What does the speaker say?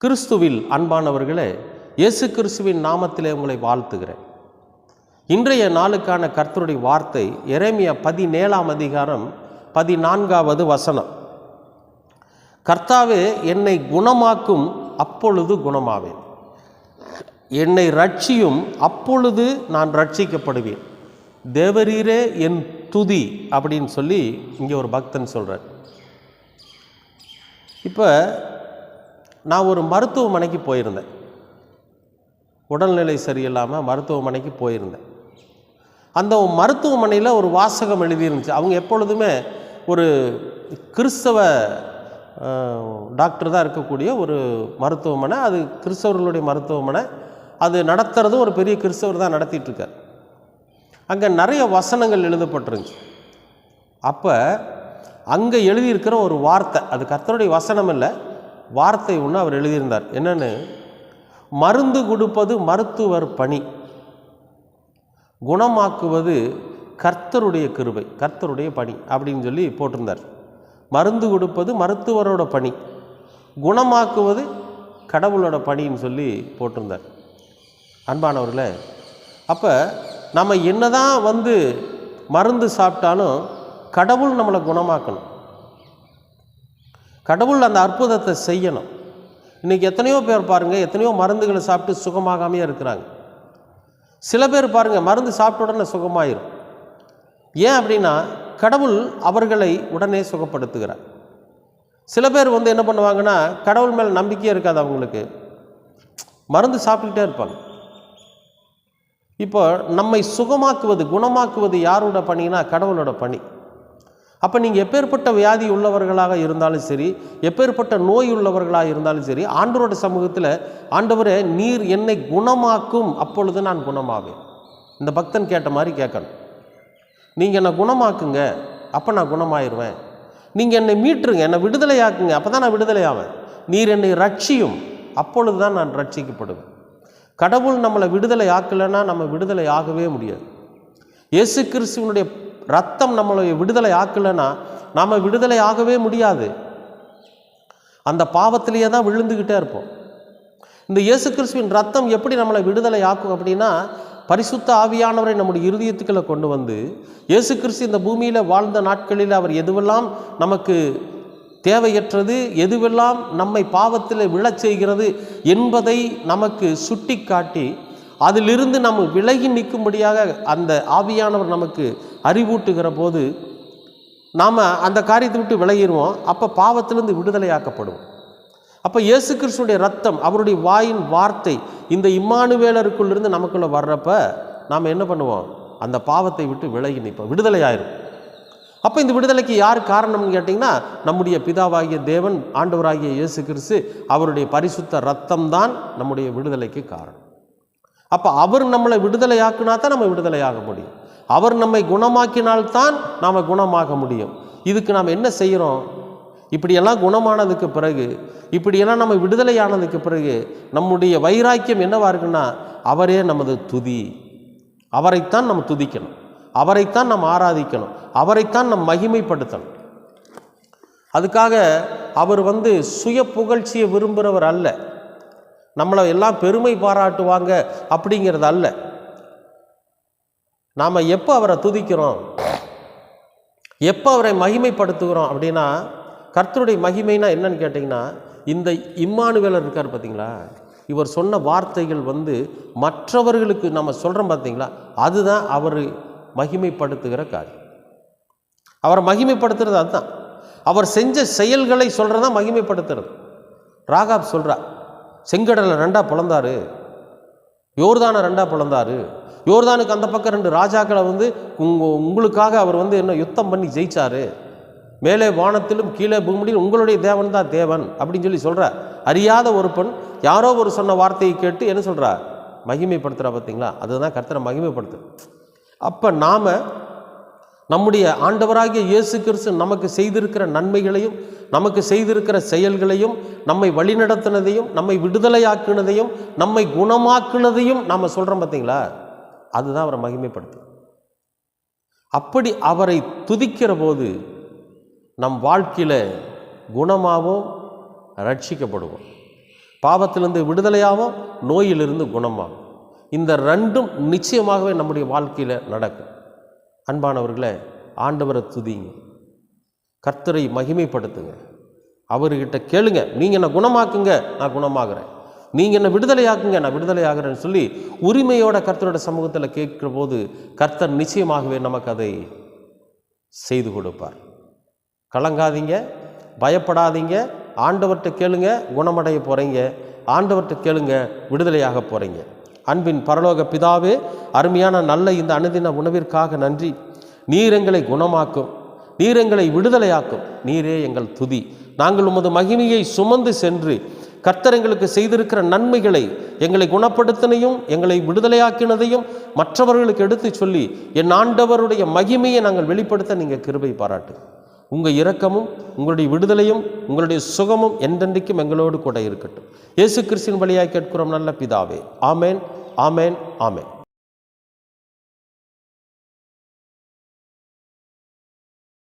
கிறிஸ்துவில் அன்பானவர்களே, இயேசு கிறிஸ்துவின் நாமத்திலே உங்களை வாழ்த்துகிறேன். இன்றைய நாளுக்கான கர்த்தருடைய வார்த்தை எரேமியா 17ஆம் அதிகாரம் 14வது வசனம். கர்த்தாவே, என்னை குணமாக்கும், அப்பொழுது குணமாவேன். என்னை ரட்சியும், அப்பொழுது நான் ரட்சிக்கப்படுவேன். தேவரீரே என் துதி அப்படின்னு சொல்லி இங்கே ஒரு பக்தன் சொல்கிறார். இப்போ நான் ஒரு மருத்துவமனைக்கு போயிருந்தேன். உடல்நிலை சரியில்லாமல் மருத்துவமனைக்கு போயிருந்தேன். அந்த மருத்துவமனையில் ஒரு வாசகம் எழுதியிருந்துச்சு. அவங்க எப்பொழுதுமே ஒரு கிறிஸ்தவ டாக்டர் தான் இருக்கக்கூடிய ஒரு மருத்துவமனை. அது கிறிஸ்தவர்களுடைய மருத்துவமனை. அது நடத்துறதும் ஒரு பெரிய கிறிஸ்தவர் தான் நடத்திட்டுருக்கார். அங்கே நிறைய வசனங்கள் எழுதப்பட்டிருந்துச்சு. அப்போ அங்கே எழுதியிருக்கிற ஒரு வார்த்தை, அது கர்த்தருடைய வசனம் இல்லை, வார்த்தை ஒன்று அவர் எழுதியிருந்தார். என்னென்னு, மருந்து கொடுப்பது மருத்துவர் பணி, குணமாக்குவது கர்த்தருடைய கிருபை, கர்த்தருடைய பணி அப்படின்னு சொல்லி போட்டிருந்தார். மருந்து கொடுப்பது மருத்துவரோட பணி, குணமாக்குவது கடவுளோட பணின்னு சொல்லி போட்டிருந்தார். அன்பானவர்களே, அப்போ நம்ம என்னதான் மருந்து சாப்பிட்டாலும் கடவுள் நம்மளை குணமாக்கணும், கடவுள் அந்த அற்புதத்தை செய்யணும். இன்றைக்கி எத்தனையோ பேர் பாருங்கள், எத்தனையோ மருந்துகளை சாப்பிட்டு சுகமாகாமே இருக்கிறாங்க. சில பேர் பாருங்கள், மருந்து சாப்பிட்ட உடனே சுகமாயிரும். ஏன் அப்படின்னா, கடவுள் அவர்களை உடனே சுகப்படுத்துகிறார். சில பேர் என்ன பண்ணுவாங்கன்னா, கடவுள் மேலே நம்பிக்கையே இருக்காது அவங்களுக்கு, மருந்து சாப்பிட்டுக்கிட்டே இருப்பாங்க. இப்போ நம்மை சுகமாக்குவது, குணமாக்குவது யாரோட பணினா கடவுளோட பணி. அப்போ நீங்கள் எப்பேற்பட்ட வியாதி உள்ளவர்களாக இருந்தாலும் சரி, எப்பேற்பட்ட நோய் உள்ளவர்களாக இருந்தாலும் சரி, ஆண்டவரோட சமூகத்தில், ஆண்டவரே நீர் என்னை குணமாக்கும், அப்பொழுது நான் குணமாவேன். இந்த பக்தன் கேட்ட மாதிரி கேட்கணும். நீங்கள் என்னை குணமாக்குங்க, அப்போ நான் குணமாயிருவேன். நீங்கள் என்னை மீட்டுருங்க, என்னை விடுதலையாக்குங்க, அப்போ தான் நான் விடுதலையாவேன். நீர் என்னை ரட்சியும், அப்பொழுது தான் நான் ரட்சிக்கப்படுவேன். கடவுள் நம்மளை விடுதலை ஆக்கலைன்னா நம்ம விடுதலை ஆகவே முடியாது. இயேசு கிறிஸ்துவனுடைய ரத்தம் நம்மளை விடுதலை ஆக்கலைன்னா நாம் விடுதலை ஆகவே முடியாது. அந்த பாவத்திலேயே தான் விழுந்துக்கிட்டே இருப்போம். இந்த இயேசு கிறிஸ்துவின் ரத்தம் எப்படி நம்மளை விடுதலை ஆக்கும் அப்படின்னா, பரிசுத்த ஆவியானவரை நம்முடைய இருதயத்துக்களை கொண்டு வந்து, இயேசு கிறிஸ்து இந்த பூமியில் வாழ்ந்த நாட்களில் அவர் எதுவெல்லாம் நமக்கு தேவையற்றது, எதுவெல்லாம் நம்மை பாவத்தில் விழச் செய்கிறது என்பதை நமக்கு சுட்டி காட்டி, அதிலிருந்து நம்ம விலகி நிற்கும்படியாக அந்த ஆவியானவர் நமக்கு அறிவூட்டுகிற போது நாம் அந்த காரியத்தை விட்டு விலகிடுவோம். அப்போ பாவத்திலிருந்து விடுதலையாக்கப்படுவோம். அப்போ இயேசு கிறிஸ்துடைய ரத்தம், அவருடைய வாயின் வார்த்தை இந்த இம்மானுவேலருக்குள்ளிருந்து நமக்குள்ளே வர்றப்ப நாம் என்ன பண்ணுவோம், அந்த பாவத்தை விட்டு விலகி நிற்போம், விடுதலையாயிரும். அப்போ இந்த விடுதலைக்கு யார் காரணம்னு கேட்டிங்கன்னா, நம்முடைய பிதாவாகிய தேவன், ஆண்டவராகிய இயேசு கிறிஸ்து, அவருடைய பரிசுத்த ரத்தம் தான் நம்முடைய விடுதலைக்கு காரணம். அப்போ அவர் நம்மளை விடுதலையாக்குனா தான் நம்ம விடுதலையாக முடியும். அவர் நம்மை குணமாக்கினால்தான் நாம் குணமாக முடியும். இதுக்கு நாம் என்ன செய்கிறோம்? இப்படியெல்லாம் குணமானதுக்கு பிறகு, இப்படியெல்லாம் நம்ம விடுதலையானதுக்கு பிறகு நம்முடைய வைராக்கியம் என்னவா இருக்குன்னா, அவரே நமது துதி. அவரைத்தான் நம்ம துதிக்கணும், அவரைத்தான் நம்ம ஆராதிக்கணும், அவரைத்தான் நம்ம மகிமைப்படுத்தணும். அதுக்காக அவர் சுய புகழ்ச்சியை விரும்புகிறவர் அல்ல, நம்மளை எல்லாம் பெருமை பாராட்டுவாங்க அப்படிங்கிறது அல்ல. நாம் எப்போ அவரை துதிக்கிறோம், எப்போ அவரை மகிமைப்படுத்துகிறோம் அப்படின்னா, கர்த்தருடைய மகிமைனா என்னன்னு கேட்டிங்கன்னா, இந்த இம்மானுவேலர் இருக்கார் பார்த்தீங்களா, இவர் சொன்ன வார்த்தைகள் மற்றவர்களுக்கு நம்ம சொல்கிறோம் பார்த்தீங்களா, அதுதான் அவர் மகிமைப்படுத்துகிற காரியம். அவரை மகிமைப்படுத்துறது அதுதான். அவர் செஞ்ச செயல்களை சொல்கிறதா மகிமைப்படுத்துறது. ராகாப் சொல்கிறா, செங்கடலை 2ஆக பிளந்தாரு, யோர்தானை 2ஆக பிளந்தாரு, யோர்தானுக்கு அந்த பக்கம் 2 ராஜாக்களை உங்களுக்காக அவர் என்ன யுத்தம் பண்ணி ஜெயிச்சாரு, மேலே வானத்திலும் கீழே பூமியிலும் உங்களுடைய தேவன் தான் தேவன் அப்படின்னு சொல்லி சொல்கிறார். அறியாத ஒரு பெண் யாரோ ஒரு சொன்ன வார்த்தையை கேட்டு என்ன சொல்கிறா, மகிமைப்படுத்துகிறா. பார்த்தீங்களா, அதுதான் கர்த்தரை மகிமைப்படுத்து. அப்போ நாம் நம்முடைய ஆண்டவராகிய இயேசு கிறிஸ்து நமக்கு செய்திருக்கிற நன்மைகளையும், நமக்கு செய்திருக்கிற செயல்களையும், நம்மை வழிநடத்தினதையும், நம்மை விடுதலையாக்குனதையும், நம்மை குணமாக்குனதையும் நாம் சொல்கிறோம் பார்த்தீங்களா, அதுதான் அவரை மகிமைப்படுத்தும். அப்படி அவரை துதிக்கிற போது நம் வாழ்க்கையில் குணமாகவும் ரட்சிக்கப்படுவோம். பாவத்திலிருந்து விடுதலையாகும், நோயிலிருந்து குணமாகும். இந்த ரெண்டும் நிச்சயமாகவே நம்முடைய வாழ்க்கையில் நடக்கும். அன்பானவர்களே, ஆண்டவரை துதிங்க, கர்த்தரை மகிமைப்படுத்துங்க, அவர்கிட்ட கேளுங்க. நீங்கள் என்னை குணமாக்குங்க, நான் குணமாகிறேன். நீங்கள் என்னை விடுதலையாக்குங்க, நான் விடுதலையாகிறேன்னு சொல்லி உரிமையோட கர்த்தரோட சமூகத்தில் கேட்கிற போது கர்த்தர் நிச்சயமாகவே நமக்கு அதை செய்து கொடுப்பார். கலங்காதீங்க, பயப்படாதீங்க. ஆண்டவர்கிட்ட கேளுங்க, குணமடைய போகிறீங்க. ஆண்டவர்கிட்ட கேளுங்க, விடுதலையாக போகிறீங்க. அன்பின் பரலோக பிதாவே, அருமையான நல்ல இந்த அனுதின உணவிற்காக நன்றி. நீர் எங்களை குணமாக்கும், நீர் எங்களை விடுதலையாக்கும், நீரே எங்கள் துதி. நாங்கள் உமது மகிமையை சுமந்து சென்று கர்த்தர் எங்களுக்கு செய்திருக்கிற நன்மைகளை, எங்களை குணப்படுத்தினையும் எங்களை விடுதலையாக்கினதையும் மற்றவர்களுக்கு எடுத்து சொல்லி என் ஆண்டவருடைய மகிமையை நாங்கள் வெளிப்படுத்த நீங்கள் கிருபை பாராட்டு. உங்கள் இரக்கமும் உங்களுடைய விடுதலையும் உங்களுடைய சுகமும் என்றென்றைக்கும் எங்களோடு கூட இருக்கட்டும். இயேசு கிறிஸ்துவின் வழியாய் கேட்கிறோம் நல்ல பிதாவே. ஆமேன், ஆமேன், ஆமேன்.